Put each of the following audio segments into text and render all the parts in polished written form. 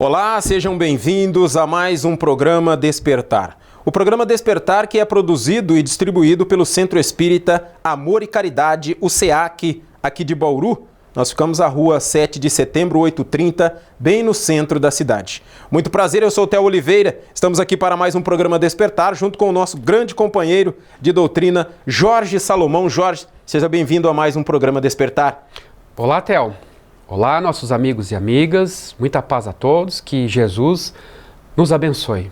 Olá, sejam bem-vindos a mais um programa Despertar. O programa Despertar que é produzido e distribuído pelo Centro Espírita Amor e Caridade, o SEAC, aqui de Bauru. Nós ficamos à rua 7 de setembro, 8h30, bem no centro da cidade. Muito prazer, eu sou o Theo Oliveira. Estamos aqui para mais um programa Despertar, junto com o nosso grande companheiro de doutrina, Jorge Salomão. Jorge, seja bem-vindo a mais um programa Despertar. Olá, Theo. Olá, nossos amigos e amigas. Muita paz a todos. Que Jesus nos abençoe.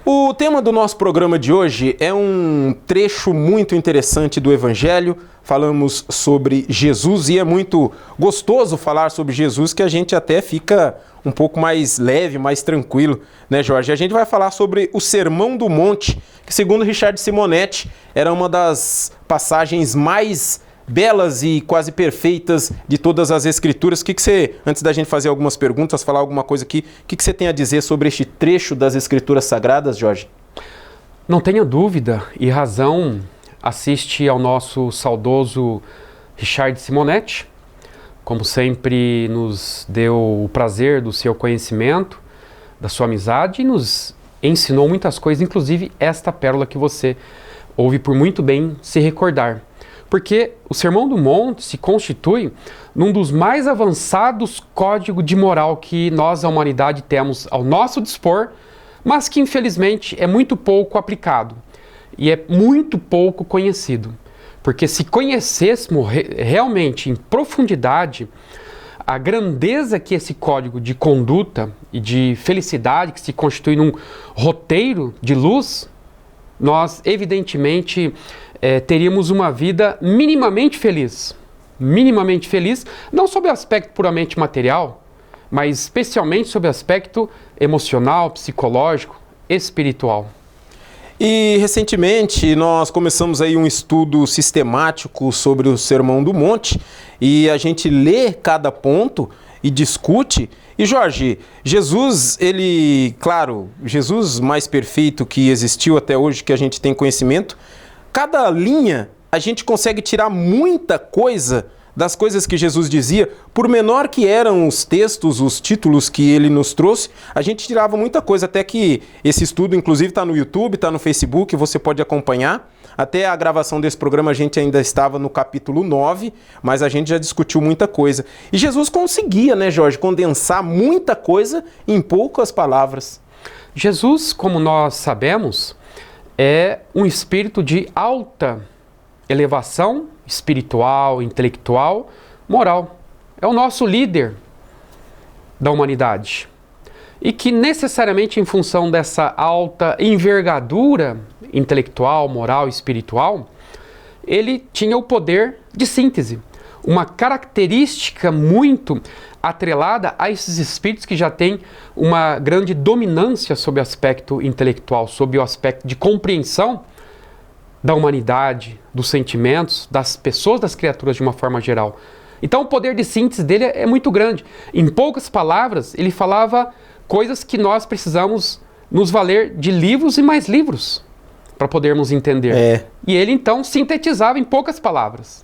O tema do nosso programa de hoje é um trecho muito interessante do Evangelho. Falamos sobre Jesus e é muito gostoso falar sobre Jesus, que a gente até fica um pouco mais leve, mais tranquilo, né, Jorge? A gente vai falar sobre o Sermão do Monte, que segundo Richard Simonetti era uma das passagens mais belas e quase perfeitas de todas as Escrituras. O que você, antes da gente fazer algumas perguntas, falar alguma coisa aqui, o que você tem a dizer sobre este trecho das Escrituras Sagradas, Jorge? Não tenha dúvida e razão, assiste ao nosso saudoso Richard Simonetti, como sempre nos deu o prazer do seu conhecimento, da sua amizade e nos ensinou muitas coisas, inclusive esta pérola que você ouve por muito bem se recordar. Porque o Sermão do Monte se constitui num dos mais avançados códigos de moral que nós, a humanidade, temos ao nosso dispor, mas que infelizmente é muito pouco aplicado e é muito pouco conhecido. Porque se conhecêssemos realmente em profundidade a grandeza que esse código de conduta e de felicidade que se constitui num roteiro de luz, nós evidentemente teríamos uma vida minimamente feliz, não sob o aspecto puramente material, mas especialmente sob o aspecto emocional, psicológico, espiritual. E recentemente nós começamos aí um estudo sistemático sobre o Sermão do Monte e a gente lê cada ponto e discute. E Jorge, Jesus, Jesus mais perfeito que existiu até hoje, que a gente tem conhecimento, cada linha a gente consegue tirar muita coisa das coisas que Jesus dizia. Por menor que eram os textos, os títulos que ele nos trouxe, a gente tirava muita coisa, até que esse estudo inclusive está no YouTube, está no Facebook, você pode acompanhar. Até a gravação desse programa a gente ainda estava no capítulo 9, mas a gente já discutiu muita coisa. E Jesus conseguia, né, Jorge, condensar muita coisa em poucas palavras. Jesus, como nós sabemos, é um espírito de alta elevação espiritual, intelectual, moral. É o nosso líder da humanidade. E que necessariamente em função dessa alta envergadura intelectual, moral e espiritual, ele tinha o poder de síntese. Uma característica muito atrelada a esses espíritos que já têm uma grande dominância sobre o aspecto intelectual, sobre o aspecto de compreensão da humanidade, dos sentimentos, das pessoas, das criaturas de uma forma geral. Então o poder de síntese dele é muito grande. Em poucas palavras, ele falava coisas que nós precisamos nos valer de livros e mais livros para podermos entender. E ele então sintetizava em poucas palavras.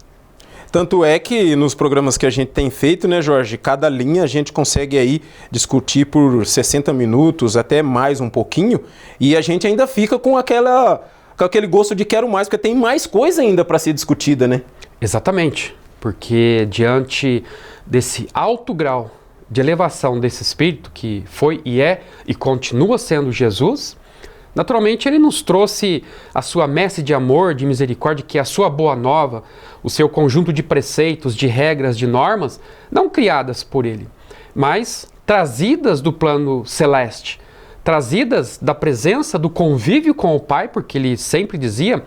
Tanto é que nos programas que a gente tem feito, né, Jorge, cada linha a gente consegue aí discutir por 60 minutos, até mais um pouquinho, e a gente ainda fica com aquele gosto de quero mais, porque tem mais coisa ainda para ser discutida, né? Exatamente, porque diante desse alto grau de elevação desse espírito que foi e é e continua sendo Jesus, naturalmente ele nos trouxe a sua messe de amor, de misericórdia, que é a sua boa nova, o seu conjunto de preceitos, de regras, de normas, não criadas por ele, mas trazidas do plano celeste, trazidas da presença, do convívio com o Pai, porque ele sempre dizia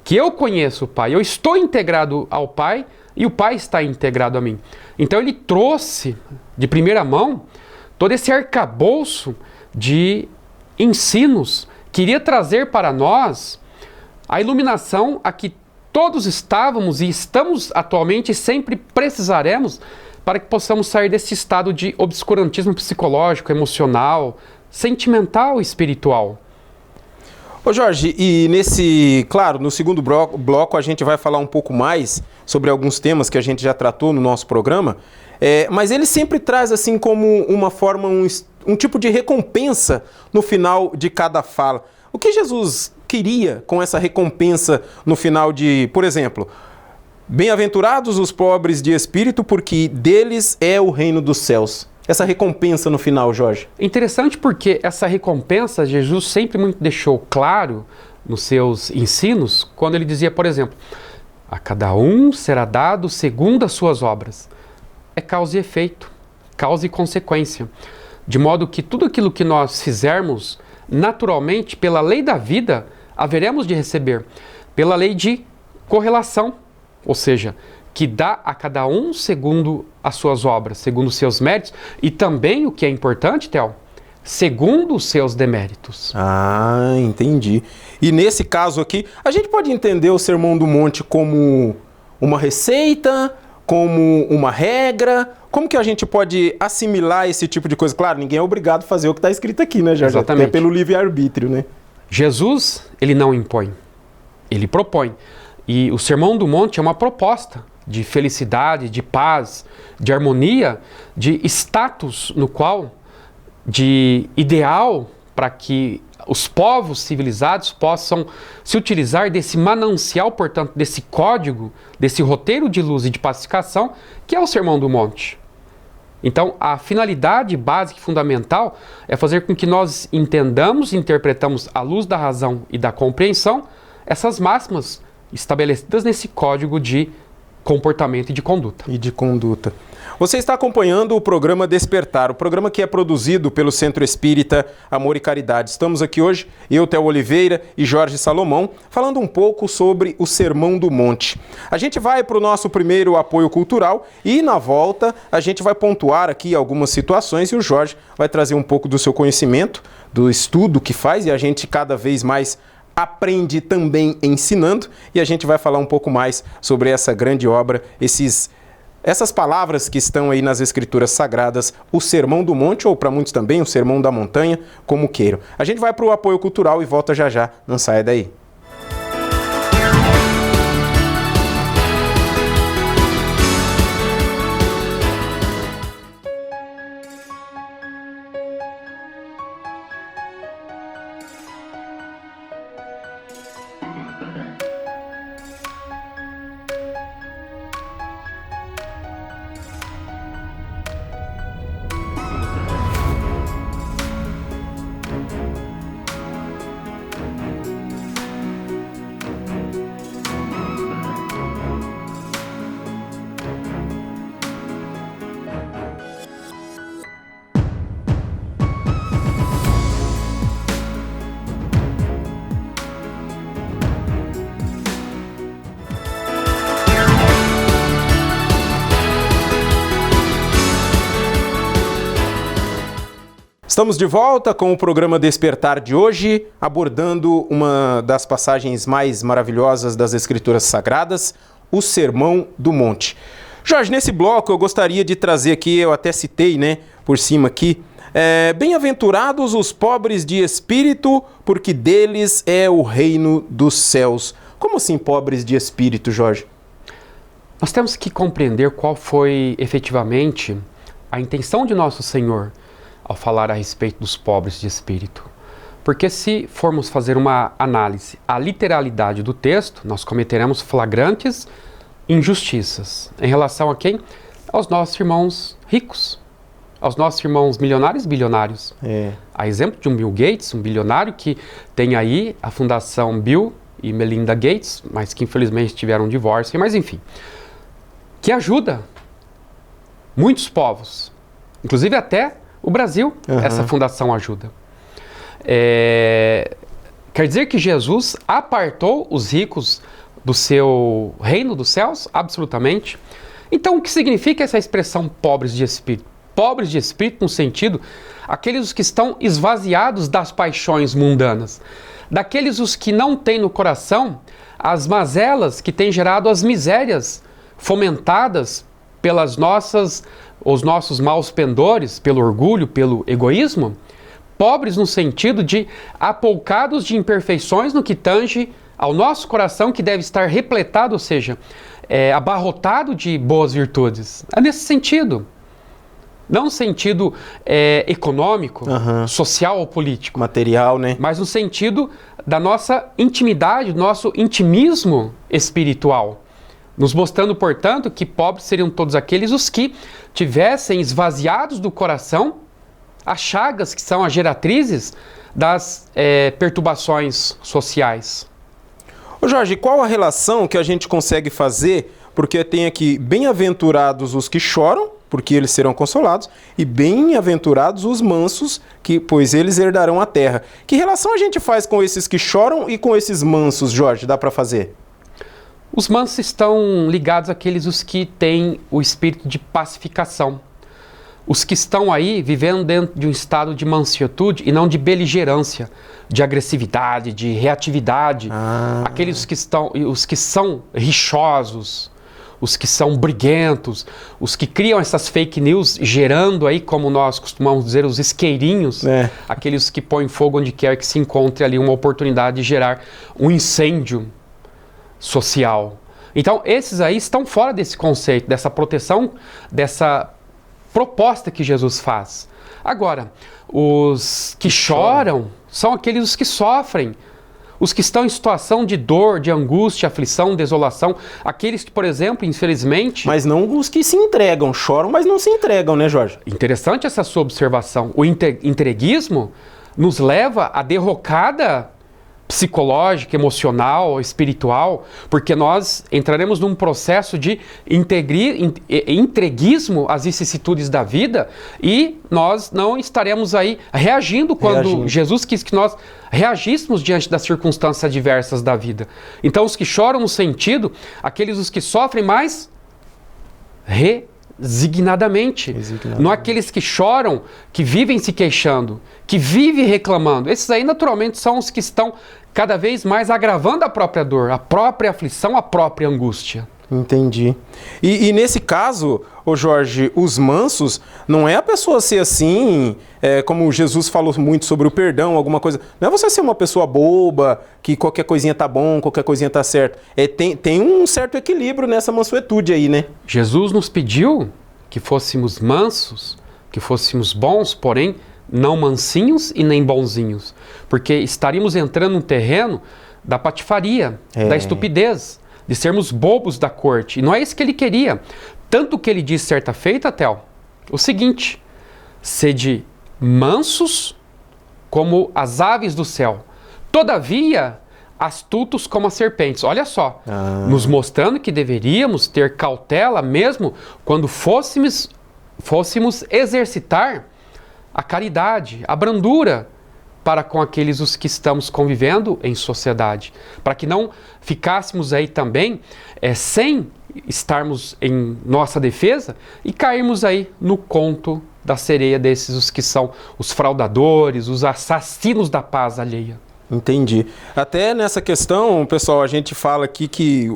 que eu conheço o Pai, eu estou integrado ao Pai e o Pai está integrado a mim. Então ele trouxe de primeira mão todo esse arcabouço de ensinos, queria trazer para nós a iluminação a que todos estávamos e estamos atualmente e sempre precisaremos para que possamos sair desse estado de obscurantismo psicológico, emocional, sentimental e espiritual. Ô Jorge, e claro, no segundo bloco a gente vai falar um pouco mais sobre alguns temas que a gente já tratou no nosso programa, mas ele sempre traz assim como uma forma, um tipo de recompensa no final de cada fala. O que Jesus queria com essa recompensa no final por exemplo, bem-aventurados os pobres de espírito, porque deles é o reino dos céus. Essa recompensa no final, Jorge. Interessante porque essa recompensa Jesus sempre muito deixou claro nos seus ensinos, quando ele dizia, por exemplo, a cada um será dado segundo as suas obras. É causa e efeito, causa e consequência. De modo que tudo aquilo que nós fizermos, naturalmente, pela lei da vida, haveremos de receber. Pela lei de correlação, ou seja, que dá a cada um segundo as suas obras, segundo os seus méritos, e também, o que é importante, Theo, segundo os seus deméritos. Ah, entendi. E nesse caso aqui, a gente pode entender o Sermão do Monte como uma receita, como uma regra? Como que a gente pode assimilar esse tipo de coisa? Claro, ninguém é obrigado a fazer o que está escrito aqui, né, Jorge? Exatamente. Até pelo livre-arbítrio, né? Jesus, ele não impõe, ele propõe. E o Sermão do Monte é uma proposta de felicidade, de paz, de harmonia, de status no qual, de ideal para que os povos civilizados possam se utilizar desse manancial, portanto, desse código, desse roteiro de luz e de pacificação, que é o Sermão do Monte. Então, a finalidade básica e fundamental é fazer com que nós entendamos e interpretamos à luz da razão e da compreensão essas máximas estabelecidas nesse código de comportamento e de conduta. Você está acompanhando o programa Despertar, o programa que é produzido pelo Centro Espírita Amor e Caridade. Estamos aqui hoje, eu, Theo Oliveira e Jorge Salomão, falando um pouco sobre o Sermão do Monte. A gente vai para o nosso primeiro apoio cultural e, na volta, a gente vai pontuar aqui algumas situações e o Jorge vai trazer um pouco do seu conhecimento, do estudo que faz, e a gente cada vez mais aprende também ensinando, e a gente vai falar um pouco mais sobre essa grande obra, essas palavras que estão aí nas Escrituras Sagradas, o Sermão do Monte, ou para muitos também o Sermão da Montanha, como queiram. A gente vai para o apoio cultural e volta já já, não saia daí. Estamos de volta com o programa Despertar de hoje, abordando uma das passagens mais maravilhosas das Escrituras Sagradas, o Sermão do Monte. Jorge, nesse bloco eu gostaria de trazer aqui, eu até citei, né, por cima aqui, bem-aventurados os pobres de espírito, porque deles é o reino dos céus. Como assim pobres de espírito, Jorge? Nós temos que compreender qual foi efetivamente a intenção de Nosso Senhor ao falar a respeito dos pobres de espírito. Porque se formos fazer uma análise à literalidade do texto, nós cometeremos flagrantes injustiças. Em relação a quem? Aos nossos irmãos ricos, aos nossos irmãos milionários e bilionários. A exemplo de um Bill Gates, um bilionário que tem aí a fundação Bill e Melinda Gates, mas que infelizmente tiveram um divórcio, mas enfim, que ajuda muitos povos, inclusive até o Brasil, essa fundação ajuda. Quer dizer que Jesus apartou os ricos do seu reino dos céus? Absolutamente. Então, o que significa essa expressão pobres de espírito? Pobres de espírito no sentido, aqueles os que estão esvaziados das paixões mundanas. Daqueles os que não têm no coração as mazelas que têm gerado as misérias fomentadas pelas os nossos maus pendores, pelo orgulho, pelo egoísmo, pobres no sentido de apoucados de imperfeições no que tange ao nosso coração, que deve estar repletado, ou seja, abarrotado de boas virtudes. É nesse sentido. Não no sentido econômico, social ou político. Material, né? Mas no sentido da nossa intimidade, do nosso intimismo espiritual. Nos mostrando, portanto, que pobres seriam todos aqueles os que tivessem esvaziados do coração as chagas que são as geratrizes das perturbações sociais. Ô Jorge, qual a relação que a gente consegue fazer? Porque tem aqui, bem-aventurados os que choram, porque eles serão consolados, e bem-aventurados os mansos, pois eles herdarão a terra. Que relação a gente faz com esses que choram e com esses mansos, Jorge? Dá para fazer? Os mansos estão ligados àqueles os que têm o espírito de pacificação. Os que estão aí vivendo dentro de um estado de mansuetude e não de beligerância, de agressividade, de reatividade. Aqueles os que são rixosos, os que são briguentos, os que criam essas fake news, gerando aí, como nós costumamos dizer, os isqueirinhos, aqueles que põem fogo onde quer que se encontre ali uma oportunidade de gerar um incêndio social. Então, esses aí estão fora desse conceito, dessa proteção, dessa proposta que Jesus faz. Agora, os que choram são aqueles os que sofrem, os que estão em situação de dor, de angústia, aflição, desolação, aqueles que, por exemplo, infelizmente... Mas não os que se entregam, choram, mas não se entregam, né, Jorge? Interessante essa sua observação. O entreguismo nos leva à derrocada psicológica, emocional, espiritual, porque nós entraremos num processo de entreguismo às vicissitudes da vida e nós não estaremos aí reagindo quando Jesus quis que nós reagíssemos diante das circunstâncias adversas da vida. Então, os que choram no sentido, aqueles os que sofrem mais resignadamente. Não aqueles que choram, que vivem se queixando, que vivem reclamando. Esses aí, naturalmente, são os que estão cada vez mais agravando a própria dor, a própria aflição, a própria angústia. Entendi. E nesse caso, ô Jorge, os mansos, não é a pessoa ser assim, como Jesus falou muito sobre o perdão, alguma coisa. Não é você ser uma pessoa boba, que qualquer coisinha tá bom, qualquer coisinha tá certo. Tem um certo equilíbrio nessa mansuetude aí, né? Jesus nos pediu que fôssemos mansos, que fôssemos bons, porém não mansinhos e nem bonzinhos. Porque estaríamos entrando num terreno da patifaria, da estupidez, de sermos bobos da corte. E não é isso que ele queria. Tanto que ele disse certa feita, Theo, o seguinte: sede mansos como as aves do céu, todavia astutos como as serpentes. Olha só, nos mostrando que deveríamos ter cautela mesmo quando fôssemos exercitar a caridade, a brandura para com aqueles os que estamos convivendo em sociedade, para que não ficássemos aí também sem estarmos em nossa defesa e cairmos aí no conto da sereia desses os que são os fraudadores, os assassinos da paz alheia. Entendi. Até nessa questão, pessoal, a gente fala aqui que,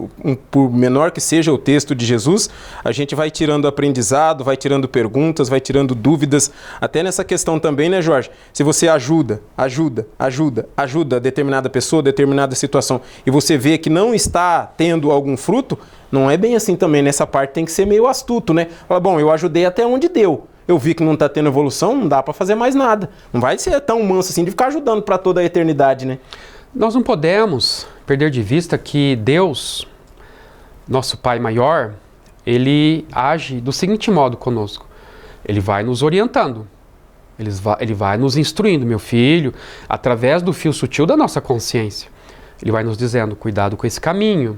por menor que seja o texto de Jesus, a gente vai tirando aprendizado, vai tirando perguntas, vai tirando dúvidas. Até nessa questão também, né, Jorge? Se você ajuda determinada pessoa, determinada situação, e você vê que não está tendo algum fruto, não é bem assim também. Nessa parte tem que ser meio astuto, né? Fala, bom, eu ajudei até onde deu. Eu vi que não está tendo evolução, não dá para fazer mais nada. Não vai ser tão manso assim de ficar ajudando para toda a eternidade, né? Nós não podemos perder de vista que Deus, nosso Pai maior, ele age do seguinte modo conosco. Ele vai nos orientando, ele vai nos instruindo, meu filho, através do fio sutil da nossa consciência. Ele vai nos dizendo, cuidado com esse caminho.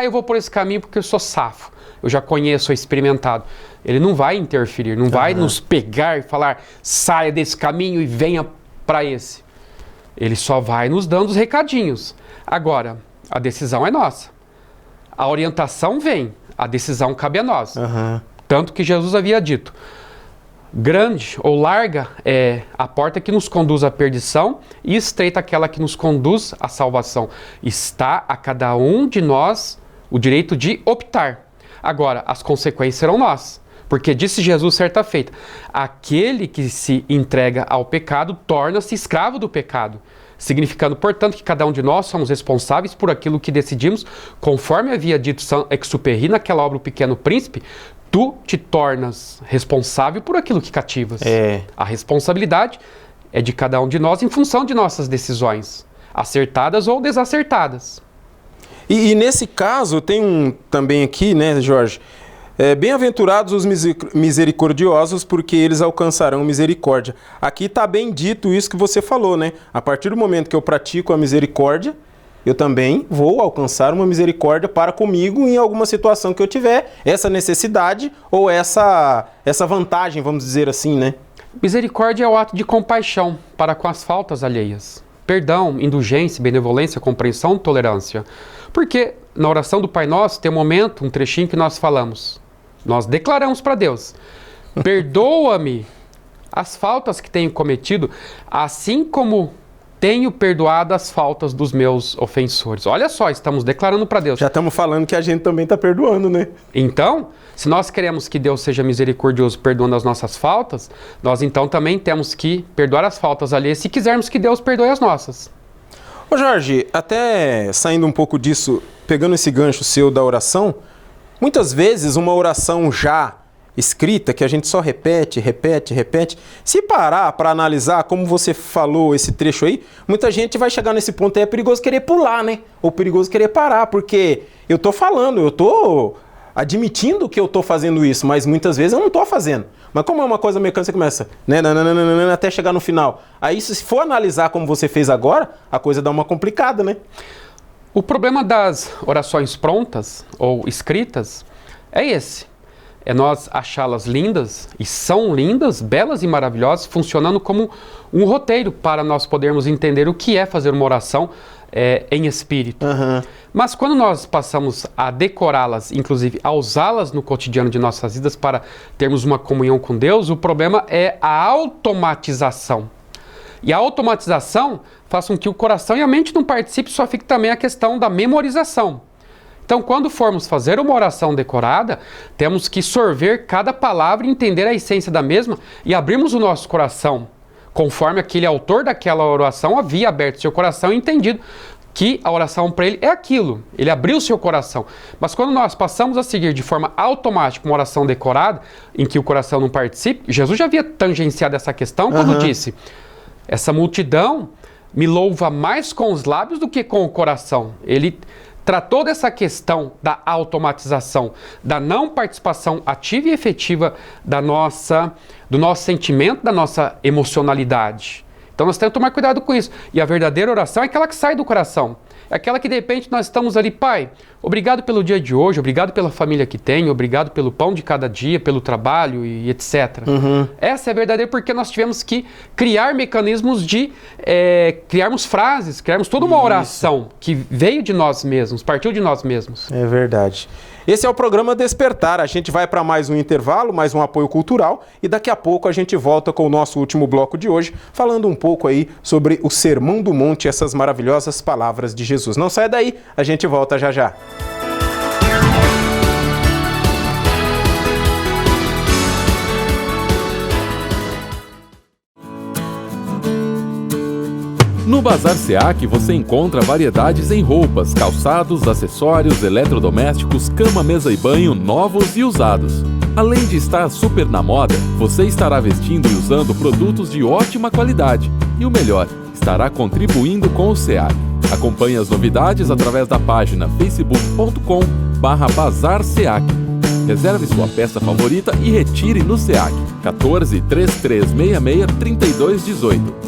Eu vou por esse caminho porque eu sou safo. Eu já conheço, sou experimentado. Ele não vai interferir, não vai nos pegar e falar, saia desse caminho e venha para esse. Ele só vai nos dando os recadinhos. Agora, a decisão é nossa. A orientação vem, a decisão cabe a nós. Tanto que Jesus havia dito, grande ou larga é a porta que nos conduz à perdição e estreita aquela que nos conduz à salvação. Está a cada um de nós o direito de optar. Agora, as consequências serão nós. Porque disse Jesus certa feita, aquele que se entrega ao pecado torna-se escravo do pecado. Significando, portanto, que cada um de nós somos responsáveis por aquilo que decidimos, conforme havia dito Saint-Exupéry naquela obra O Pequeno Príncipe, tu te tornas responsável por aquilo que cativas. A responsabilidade é de cada um de nós em função de nossas decisões, acertadas ou desacertadas. E nesse caso, tem também aqui, né, Jorge? Bem-aventurados os misericordiosos, porque eles alcançarão misericórdia. Aqui está bem dito isso que você falou, né? A partir do momento que eu pratico a misericórdia, eu também vou alcançar uma misericórdia para comigo em alguma situação que eu tiver, essa necessidade ou essa vantagem, vamos dizer assim, né? Misericórdia é o ato de compaixão para com as faltas alheias. Perdão, indulgência, benevolência, compreensão, tolerância. Porque na oração do Pai Nosso tem um momento, um trechinho que nós falamos. Nós declaramos para Deus, perdoa-me as faltas que tenho cometido, assim como tenho perdoado as faltas dos meus ofensores. Olha só, estamos declarando para Deus. Já estamos falando que a gente também está perdoando, né? Então, se nós queremos que Deus seja misericordioso perdoando as nossas faltas, nós então também temos que perdoar as faltas alheias se quisermos que Deus perdoe as nossas. Ô Jorge, até saindo um pouco disso, pegando esse gancho seu da oração, muitas vezes uma oração já escrita, que a gente só repete, se parar para analisar, como você falou esse trecho aí, muita gente vai chegar nesse ponto aí, é perigoso querer pular, né? Ou perigoso querer parar, porque eu tô falando, eu tô admitindo que eu tô fazendo isso, mas muitas vezes eu não tô fazendo. Mas como é uma coisa mecânica, você começa, né, até chegar no final. Aí se for analisar como você fez agora, a coisa dá uma complicada, né? O problema das orações prontas ou escritas é esse. É nós achá-las lindas, e são lindas, belas e maravilhosas, funcionando como um roteiro para nós podermos entender o que é fazer uma oração em espírito. Mas quando nós passamos a decorá-las, inclusive a usá-las no cotidiano de nossas vidas para termos uma comunhão com Deus, o problema é a automatização. E a automatização faz com que o coração e a mente não participem, só fique também a questão da memorização. Então, quando formos fazer uma oração decorada, temos que sorver cada palavra e entender a essência da mesma e abrirmos o nosso coração, conforme aquele autor daquela oração havia aberto seu coração e entendido que a oração para ele é aquilo. Ele abriu seu coração. Mas quando nós passamos a seguir de forma automática uma oração decorada, em que o coração não participe, Jesus já havia tangenciado essa questão quando disse, essa multidão me louva mais com os lábios do que com o coração. Ele tratou dessa questão da automatização, da não participação ativa e efetiva do nosso sentimento, da nossa emocionalidade. Então nós temos que tomar cuidado com isso. E a verdadeira oração é aquela que sai do coração. É aquela que de repente nós estamos ali, Pai, obrigado pelo dia de hoje, obrigado pela família que tenho, obrigado pelo pão de cada dia, pelo trabalho e etc. Essa é a verdadeira, porque nós tivemos que criar mecanismos de criarmos frases, criarmos toda uma oração que veio de nós mesmos, partiu de nós mesmos. É verdade. Esse é o programa Despertar. A gente vai para mais um intervalo, mais um apoio cultural e daqui a pouco a gente volta com o nosso último bloco de hoje, falando um pouco aí sobre o Sermão do Monte, essas maravilhosas palavras de Jesus. Não saia daí, a gente volta já já. No Bazar SEAC você encontra variedades em roupas, calçados, acessórios, eletrodomésticos, cama, mesa e banho, novos e usados. Além de estar super na moda, você estará vestindo e usando produtos de ótima qualidade. E o melhor, estará contribuindo com o SEAC. Acompanhe as novidades através da página facebook.com/Bazar SEAC. Reserve sua peça favorita e retire no SEAC. 14 3366 3218.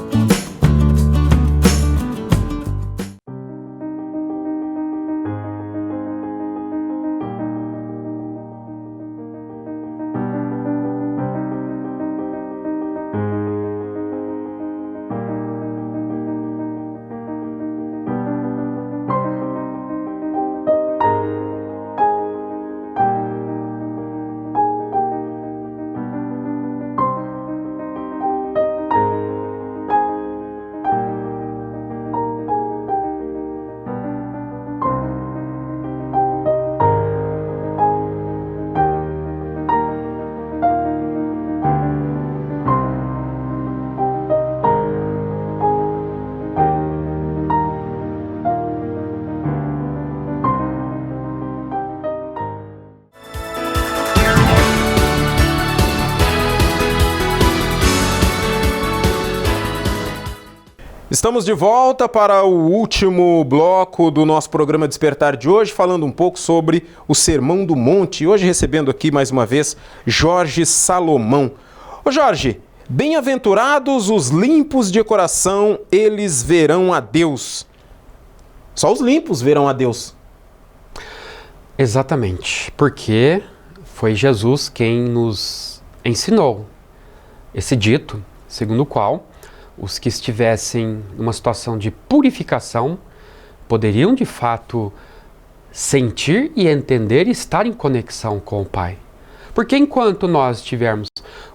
Estamos de volta para o último bloco do nosso programa Despertar de hoje, falando um pouco sobre o Sermão do Monte. E hoje recebendo aqui mais uma vez Jorge Salomão. Ô Jorge, bem-aventurados os limpos de coração, eles verão a Deus. Só os limpos verão a Deus. Exatamente, porque foi Jesus quem nos ensinou esse dito, segundo o qual os que estivessem numa situação de purificação poderiam de fato sentir e entender e estar em conexão com o Pai. Porque enquanto nós estivermos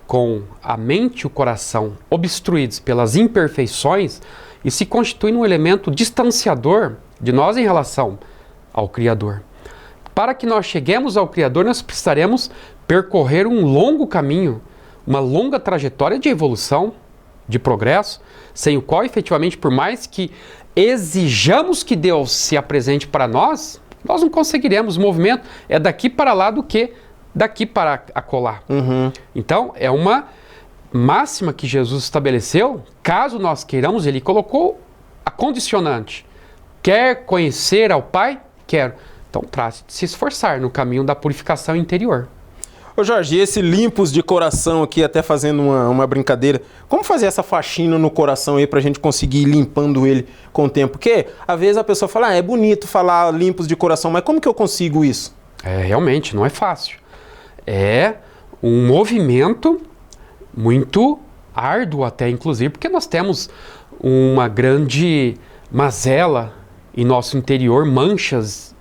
com a mente e o coração obstruídos pelas imperfeições, isso se constitui um elemento distanciador de nós em relação ao Criador. Para que nós cheguemos ao Criador, nós precisaremos percorrer um longo caminho, uma longa trajetória de evolução, de progresso, sem o qual, efetivamente, por mais que exijamos que Deus se apresente para nós, nós não conseguiremos. O movimento é daqui para lá do que daqui para acolá. Então, é uma máxima que Jesus estabeleceu, caso nós queiramos, ele colocou a condicionante. Quer conhecer ao Pai? Quero. Então, trate de se esforçar no caminho da purificação interior. Ô Jorge, e esse limpos de coração aqui, até fazendo uma brincadeira, como fazer essa faxina no coração aí pra gente conseguir ir limpando ele com o tempo? Porque às vezes a pessoa fala, é bonito falar limpos de coração, mas como que eu consigo isso? Realmente, não é fácil. É um movimento muito árduo até, inclusive, porque nós temos uma grande mazela em nosso interior, manchas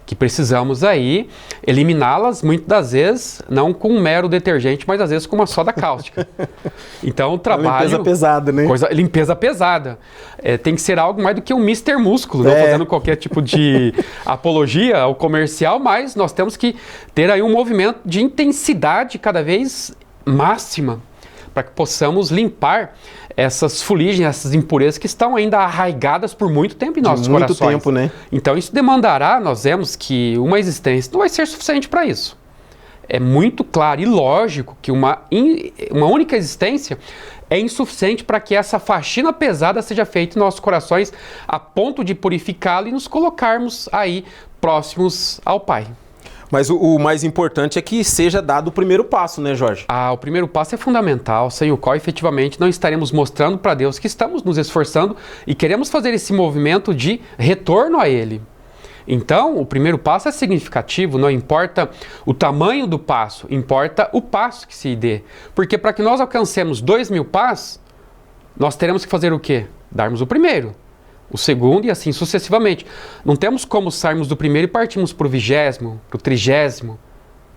que precisamos aí eliminá-las, muitas das vezes, não com um mero detergente, mas às vezes com uma soda cáustica. Então o trabalho... Limpeza pesada, né? Limpeza pesada. Tem que ser algo mais do que um Mr. Músculo, não fazendo qualquer tipo de apologia ao comercial, mas nós temos que ter aí um movimento de intensidade cada vez máxima, para que possamos limpar essas fuligens, essas impurezas que estão ainda arraigadas por muito tempo em nossos corações. Muito tempo, né? Então isso demandará, nós vemos que uma existência não vai ser suficiente para isso. É muito claro e lógico que uma única existência é insuficiente para que essa faxina pesada seja feita em nossos corações a ponto de purificá-lo e nos colocarmos aí próximos ao Pai. Mas o mais importante é que seja dado o primeiro passo, né, Jorge? O primeiro passo é fundamental, sem o qual efetivamente não estaremos mostrando para Deus que estamos nos esforçando e queremos fazer esse movimento de retorno a Ele. Então, o primeiro passo é significativo, não importa o tamanho do passo, importa o passo que se dê. Porque para que nós alcancemos 2.000 passos, nós teremos que fazer o quê? Darmos o primeiro, o segundo e assim sucessivamente. Não temos como sairmos do primeiro e partirmos para o 20º, para o 30º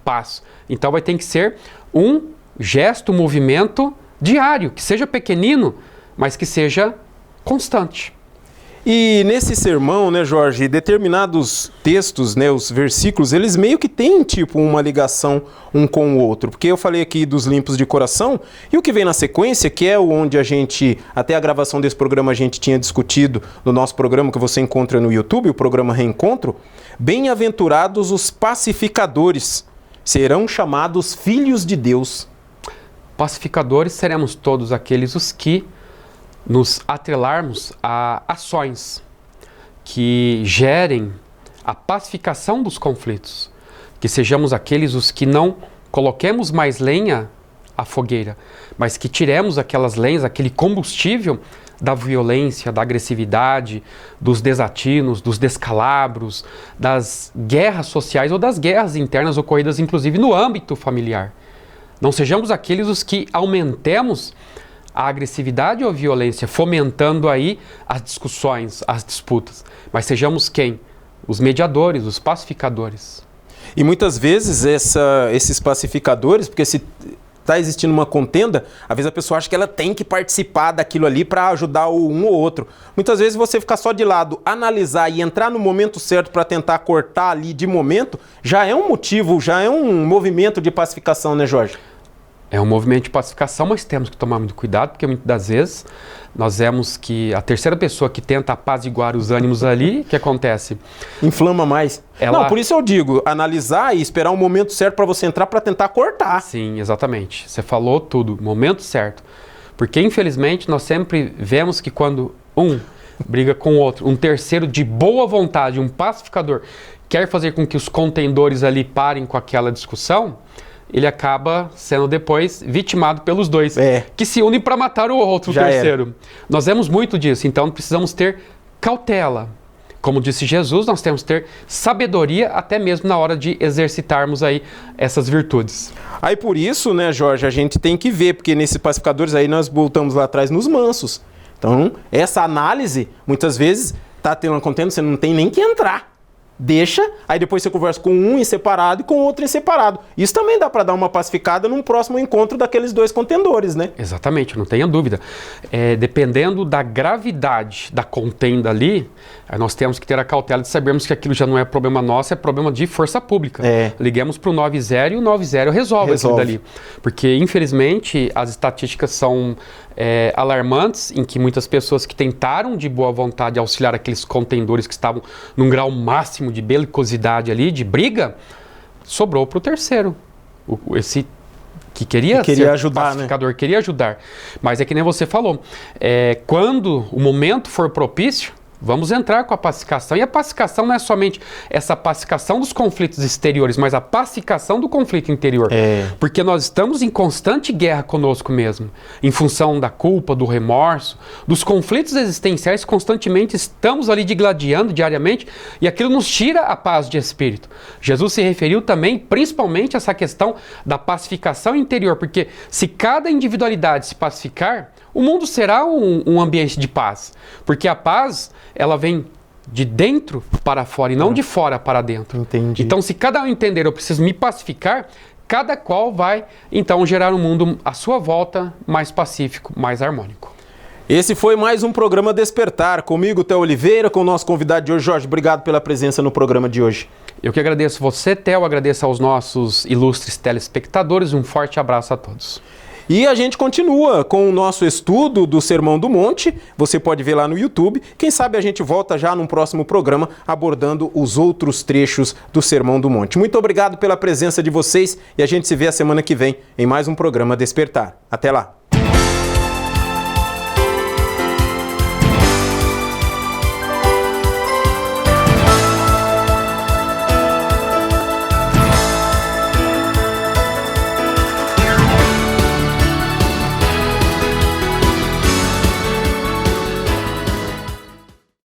passo. Então vai ter que ser um gesto, um movimento diário, que seja pequenino, mas que seja constante. E nesse sermão, né, Jorge, determinados textos, né, os versículos, eles meio que têm, tipo, uma ligação um com o outro. Porque eu falei aqui dos limpos de coração, e o que vem na sequência, que é onde a gente, até a gravação desse programa, a gente tinha discutido no nosso programa que você encontra no YouTube, o programa Reencontro, bem-aventurados os pacificadores, serão chamados filhos de Deus. Pacificadores seremos todos aqueles os que nos atrelarmos a ações que gerem a pacificação dos conflitos, que sejamos aqueles os que não coloquemos mais lenha à fogueira, mas que tiremos aquelas lenhas, aquele combustível da violência, da agressividade, dos desatinos, dos descalabros, das guerras sociais ou das guerras internas ocorridas inclusive no âmbito familiar. Não sejamos aqueles os que aumentemos a agressividade ou a violência, fomentando aí as discussões, as disputas. Mas sejamos quem? Os mediadores, os pacificadores. E muitas vezes esses pacificadores, porque se está existindo uma contenda, às vezes a pessoa acha que ela tem que participar daquilo ali para ajudar um ou outro. Muitas vezes você ficar só de lado, analisar e entrar no momento certo para tentar cortar ali de momento, já é um motivo, já é um movimento de pacificação, né, Jorge? É um movimento de pacificação, mas temos que tomar muito cuidado, porque muitas das vezes nós vemos que a terceira pessoa que tenta apaziguar os ânimos ali, o que acontece? Inflama mais. Não, por isso eu digo, analisar e esperar o momento certo para você entrar para tentar cortar. Sim, exatamente. Você falou tudo, momento certo. Porque, infelizmente, nós sempre vemos que quando um briga com o outro, um terceiro de boa vontade, um pacificador, quer fazer com que os contendores ali parem com aquela discussão, ele acaba sendo depois vitimado pelos dois, que se unem para matar o outro, o terceiro. Nós vemos muito disso, então precisamos ter cautela. Como disse Jesus, nós temos que ter sabedoria até mesmo na hora de exercitarmos aí essas virtudes. Aí por isso, né, Jorge, a gente tem que ver, porque nesses pacificadores aí nós voltamos lá atrás nos mansos. Então, essa análise, muitas vezes, tá tendo uma contenda, você não tem nem que entrar. Deixa, aí depois você conversa com um em separado e com outro em separado. Isso também dá para dar uma pacificada num próximo encontro daqueles dois contendores, né? Exatamente, não tenha dúvida. Dependendo da gravidade da contenda ali, nós temos que ter a cautela de sabermos que aquilo já não é problema nosso, é problema de força pública. Liguemos para o 90 e o 90 resolve aquilo dali. Porque, infelizmente, as estatísticas são alarmantes, em que muitas pessoas que tentaram de boa vontade auxiliar aqueles contendores que estavam num grau máximo de belicosidade ali, de briga, sobrou para o terceiro. Esse que queria ser ajudar, pacificador, queria ajudar. Mas é que nem você falou, quando o momento for propício, vamos entrar com a pacificação. E a pacificação não é somente essa pacificação dos conflitos exteriores, mas a pacificação do conflito interior. Porque nós estamos em constante guerra conosco mesmo, em função da culpa, do remorso, dos conflitos existenciais, constantemente estamos ali digladiando diariamente, e aquilo nos tira a paz de espírito. Jesus se referiu também, principalmente, a essa questão da pacificação interior, porque se cada individualidade se pacificar, o mundo será um ambiente de paz, porque a paz, ela vem de dentro para fora e não de fora para dentro. Entendi. Então, se cada um entender, eu preciso me pacificar, cada qual vai, então, gerar um mundo à sua volta mais pacífico, mais harmônico. Esse foi mais um programa Despertar, comigo, Theo Oliveira, com o nosso convidado de hoje, Jorge. Obrigado pela presença no programa de hoje. Eu que agradeço você, Theo, agradeço aos nossos ilustres telespectadores, um forte abraço a todos. E a gente continua com o nosso estudo do Sermão do Monte, você pode ver lá no YouTube. Quem sabe a gente volta já num próximo programa abordando os outros trechos do Sermão do Monte. Muito obrigado pela presença de vocês e a gente se vê a semana que vem em mais um programa Despertar. Até lá!